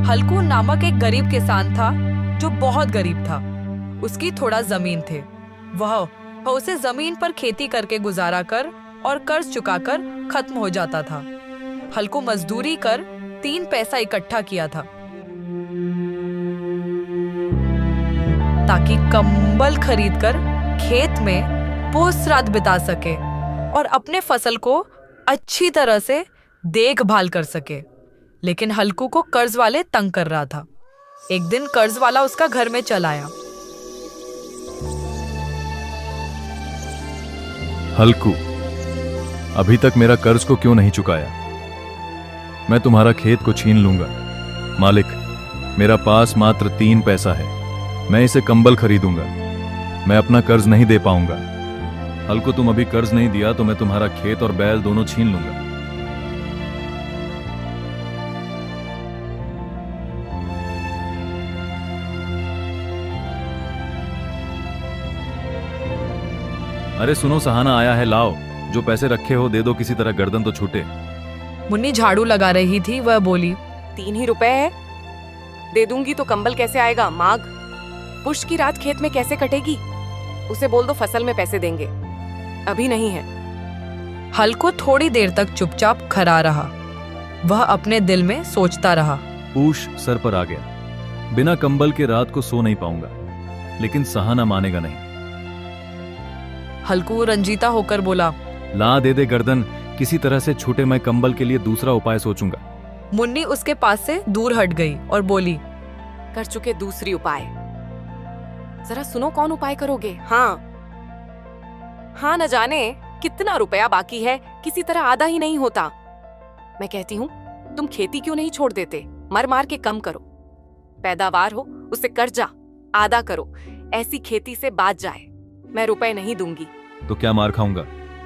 हल्कू नामक एक गरीब किसान था जो बहुत गरीब था। उसकी थोड़ा जमीन थे। वह उसे जमीन पर खेती करके गुजारा कर और कर्ज चुकाकर खत्म हो जाता था। हल्कू मजदूरी कर 3 पैसा इकट्ठा किया था ताकि कंबल खरीदकर खेत में पूस रात बिता सके और अपने फसल को अच्छी तरह से देखभाल कर सके। लेकिन हल्कू को कर्ज वाले तंग कर रहा था। एक दिन कर्ज वाला उसका घर में चला आया। हल्कू, अभी तक मेरा कर्ज को क्यों नहीं चुकाया? मैं तुम्हारा खेत को छीन लूंगा। मालिक, मेरा पास मात्र 3 पैसा है। मैं इसे कंबल खरीदूंगा। मैं अपना कर्ज नहीं दे पाऊंगा। हल्कू, तुम अभी कर्ज नहीं दिया तो मैं तुम्हारा खेत और बैल दोनों छीन लूंगा। अरे सुनो, सहाना आया है, लाओ। जो पैसे रखे हो दे दो, किसी तरह गर्दन तो छूटे। मुन्नी झाड़ू लगा रही थी। वह बोली, 3 ही रुपए है, दे दूंगी तो कंबल कैसे आएगा? माघ पुष्य की रात खेत में कैसे कटेगी? उसे बोल दो फसल में पैसे देंगे, अभी नहीं है। हल्कू थोड़ी देर तक चुपचाप खड़ा रहा। वह अपने दिल में सोचता रहा। पूष सर पर आ गया। बिना कंबल के रात को सो नहीं पाऊंगा, लेकिन सहाना मानेगा नहीं। हल्कू रंजीता होकर बोला, ला दे दे गर्दन, किसी तरह से छूटे। मैं कंबल के लिए दूसरा उपाय सोचूंगा। मुन्नी उसके पास से दूर हट गई और बोली, कर चुके दूसरी उपाय, जरा सुनो कौन उपाय करोगे? हाँ, न जाने कितना रुपया बाकी है, किसी तरह आधा ही नहीं होता। मैं कहती हूँ तुम खेती क्यों नहीं छोड़ देते? मर मार के कम करो, पैदावार हो उससे कर्जा आधा करो, ऐसी खेती से बात जाए। मैं रुपए नहीं दूंगी। तो क्या मार खाऊंगा?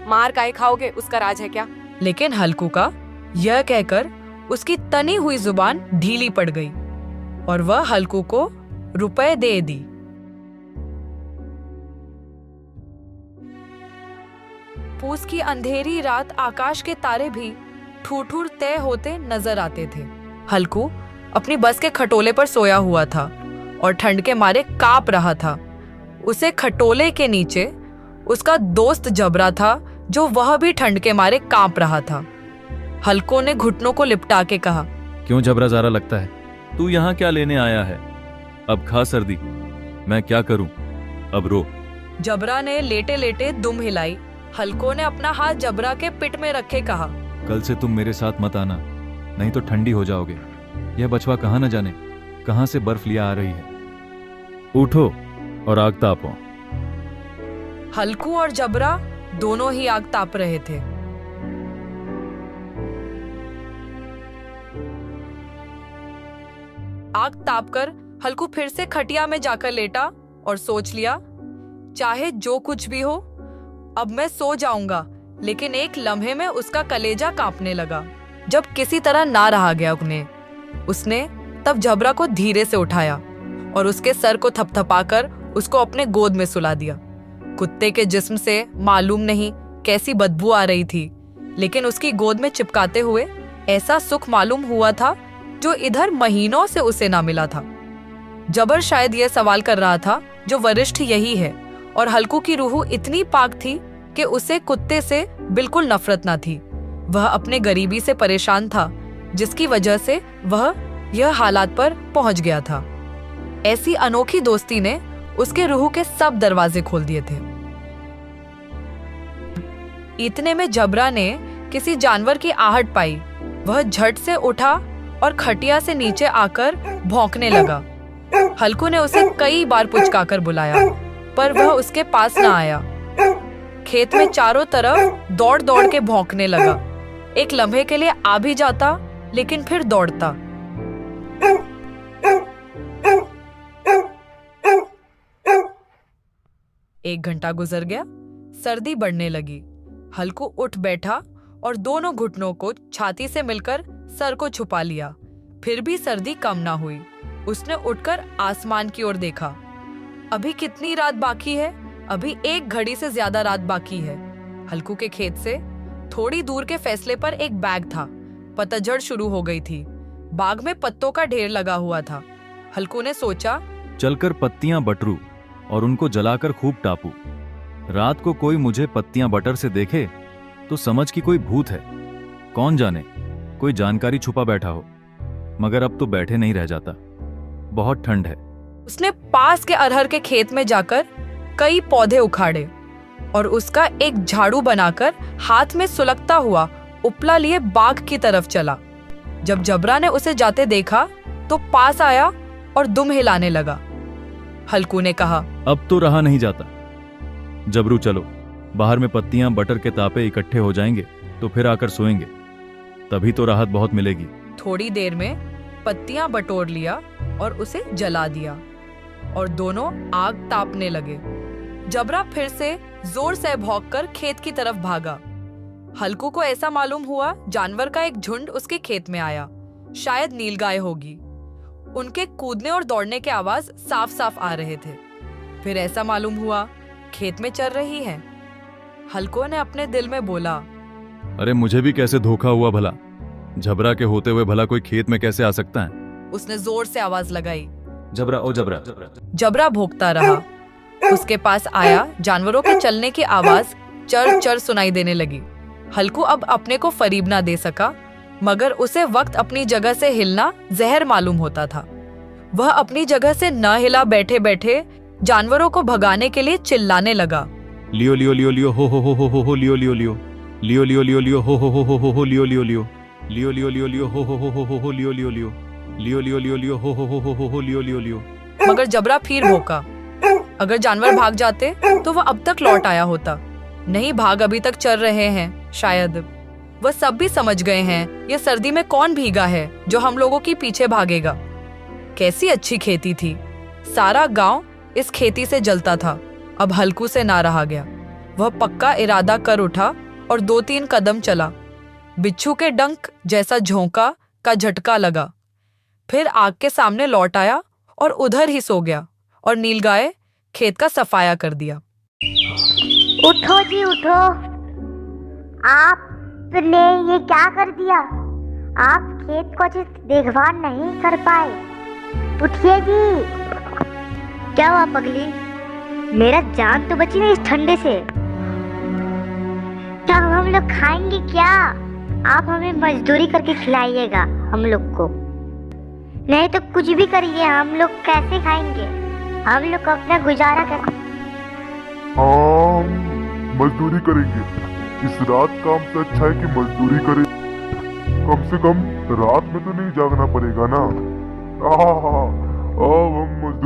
मार काहे खाओगे, उसका राज है क्या? लेकिन हल्कू का यह कहकर उसकी तनी हुई जुबान ढीली पड़ गई और वह हल्कू को रुपए दे दी। पूस की अंधेरी रात आकाश के तारे भी ठूठुर तय होते नजर आते थे। हल्कू अपनी बस के खटोले पर सोया हुआ था और ठंड के मारे कांप रहा था। उसे खटोले के नीचे उसका दोस्त जबरा था, जो वह भी ठंड के मारे कांप रहा था। हल्कू ने घुटनों को लिपटा के कहा, क्यों जबरा ज़ारा लगता है? तू यहाँ क्या लेने आया है? अब खा सर्दी, मैं क्या करूं? अब रो। जबरा ने लेटे लेटे दुम हिलाई। हल्कू ने अपना हाथ जबरा के पिट में रखे कहा, कल से तुम मेरे साथ मत आना, नहीं तो ठंडी हो जाओगे। यह बछवा कहाँ न जाने कहाँ से बर्फ लिया आ रही है। उठो और आग तापो। हल्कू और जबरा दोनों ही आग ताप रहे थे। आग तापकर हल्कू फिर से खटिया में जाकर लेटा और सोच लिया, चाहे जो कुछ भी हो, अब मैं सो जाऊंगा। लेकिन एक लम्हे में उसका कलेजा कांपने लगा। जब किसी तरह ना रहा गया उसने तब जबरा को धीरे से उठाया और उसके सर को थपथपाकर उसको अपने गोद में सुला दिया। कुत्ते के जिस्म से मालूम नहीं कैसी बदबू आ रही थी, लेकिन उसकी गोद में चिपकाते हुए ऐसा सुख मालूम हुआ था जो इधर महीनों से उसे ना मिला था। जबर शायद यह सवाल कर रहा था, जो वरिष्ठ यही है, और हल्कू की रूह इतनी पाक थी कि उसे कुत्ते से बिल्कुल नफरत ना थी। वह अपने गरीबी से परेशान था, जिसकी वजह से वह यह हालात पर पहुंच गया था। ऐसी अनोखी दोस्ती ने उसके रूह के सब दरवाजे खोल दिए थे। इतने में जबरा ने किसी जानवर की आहट पाई। वह झट से उठा और खटिया से नीचे आकर भौंकने लगा। हल्कू ने उसे कई बार पुचकाकर बुलाया, पर वह उसके पास न आया। खेत में चारों तरफ दौड़ दौड़ के भौंकने लगा। एक लम्हे के लिए आ भी जाता, लेकिन फिर दौड़ता। एक घंटा गुजर गया। सर्दी बढ़ने लगी। हल्कू उठ बैठा और दोनों घुटनों को छाती से मिलकर सर को छुपा लिया। फिर भी सर्दी कम ना हुई। उसने उठकर आसमान की ओर देखा। अभी कितनी रात बाकी है? अभी 1 घड़ी से ज्यादा रात बाकी है। हल्कू के खेत से थोड़ी दूर के फैसले पर एक बैग था, पतझड़ शुरू हो गई थी। बाग में पत्तों का ढेर लगा हुआ था। हल्कू ने सोचा, चलकर पत्तियां बटरूं और उनको जलाकर खूब टापूं। रात को कोई मुझे पत्तियां बटर से देखे तो समझ कि कोई भूत है। कौन जाने कोई जानकारी छुपा बैठा हो। मगर अब तो बैठे नहीं रह जाता, बहुत ठंड है। उसने पास के अरहर के खेत में जाकर कई पौधे उखाड़े और उसका एक झाड़ू बनाकर हाथ में सुलगता हुआ उपला लिए बाग की तरफ चला। जब जबरा ने उसे जाते देखा तो पास आया और दुम हिलाने लगा। हल्कू ने कहा, अब तो रहा नहीं जाता। जबरू चलो, बाहर में पत्तियां बटर के तापे इकट्ठे हो जाएंगे तो फिर आकर सोएंगे, तभी तो राहत बहुत मिलेगी। थोड़ी देर में पत्तियां बटोर लिया और उसे जला दिया और दोनों आग तापने लगे। जबरा फिर से जोर से भौंककर खेत की तरफ भागा। हल्कू को ऐसा मालूम हुआ जानवर का एक झुंड उसके खेत में आया। शायद नीलगाय होगी। उनके कूदने और दौड़ने के आवाज साफ साफ आ रहे थे। फिर ऐसा मालूम हुआ खेत में चल रही है। हल्कू ने अपने दिल में बोला, अरे मुझे भी कैसे धोखा हुआ भला। जबरा के होते हुए भला कोई खेत में कैसे आ सकता है। उसने जोर से आवाज लगाई, जबरा ओ जबरा। जबरा भौंकता रहा। उसके पास आया। जानवरों के चलने की आवाज चर चर सुनाई देने लगी। हल्कू अब अपने को फरीब ना दे सका, मगर उसे वक्त अपनी जगह से हिलना जहर मालूम होता था। वह अपनी जगह से न हिला बैठे बैठे जानवरों को भगाने के लिए चिल्लाने लगा, लियो लियो लियो लियो हो हो लियो लियो लियो लियो लियो लियो लियो हो हो लियो लियो लियो लियो लियो लियो लियो हो हो लियो लियो लियो लियो लियो लियो लियो हो लियो लियो लियो। मगर जबरा फिर भौंका। अगर जानवर भाग जाते तो वह अब तक लौट आया होता। नहीं, भाग अभी तक चल रहे हैं। शायद वह सब भी समझ गए हैं ये सर्दी में कौन भीगा है जो हम लोगों के पीछे भागेगा। कैसी अच्छी खेती थी। सारा गांव इस खेती से जलता था। अब हल्कू से ना रहा गया। वह पक्का इरादा कर उठा और 2-3 कदम चला। बिच्छू के डंक जैसा झोंका का झटका लगा। फिर आग के सामने लौट आया और उधर ही सो गया और नीलगाय खेत का सफाया कर दिया। उठो जी उठो, आपने ये क्या कर दिया? आप खेत को अच्छे से देखभाल नहीं कर पाए। उठिए जी। क्या हुआ पगली? मेरा जान तो बची नहीं इस ठंडे से। क्या हम लोग खाएंगे क्या? आप हमें मजदूरी करके खिलाइएगा हम लोग को, नहीं तो कुछ भी करिए, हम लोग कैसे खाएंगे? हम लोग अपना गुजारा कर। हाँ, मजदूरी करेंगे। इस रात काम से अच्छा है कि मजदूरी करें। कम से कम रात में तो नहीं जागना पड़ेगा ना। हम मजदूरी